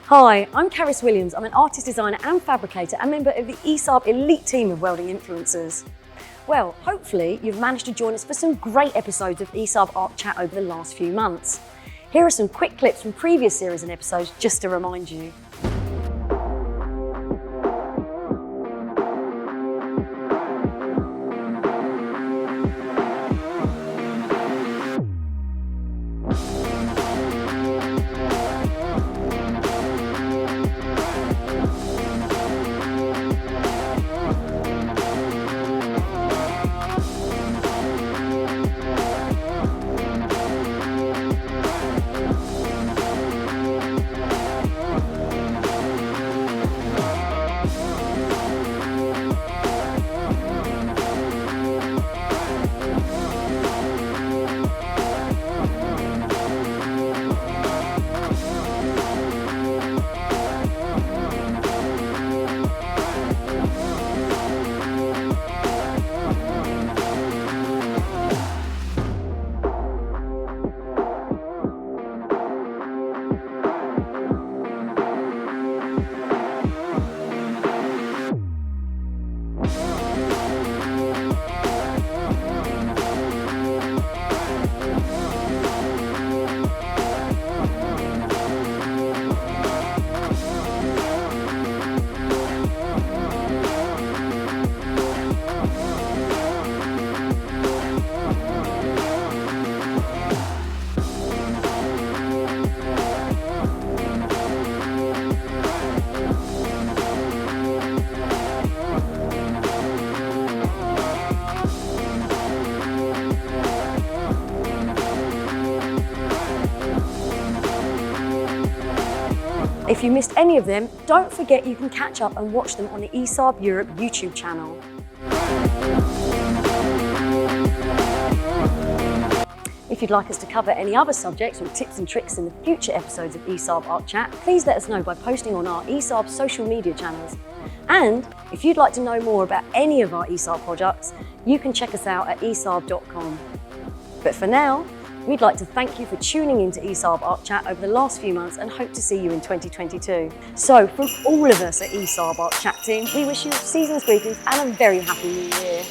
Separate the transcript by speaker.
Speaker 1: Hi, I'm Charis Williams. I'm an artist, designer and fabricator and member of the ESAB elite team of welding influencers. Well, hopefully you've managed to join us for some great episodes of ESAB ArcChat over the last few months. Here are some quick clips from previous series and episodes just to remind you. If you missed any of them, don't forget you can catch up and watch them on the ESAB Europe YouTube channel. If you'd like us to cover any other subjects or tips and tricks in the future episodes of ESAB ArcChat, please let us know by posting on our ESAB social media channels. And if you'd like to know more about any of our ESAB products, you can check us out at esab.com. But for now, we'd like to thank you for tuning into ESAB ArcChat over the last few months and hope to see you in 2022. So from all of us at ESAB ArcChat team, we wish you season's greetings and a very happy new year.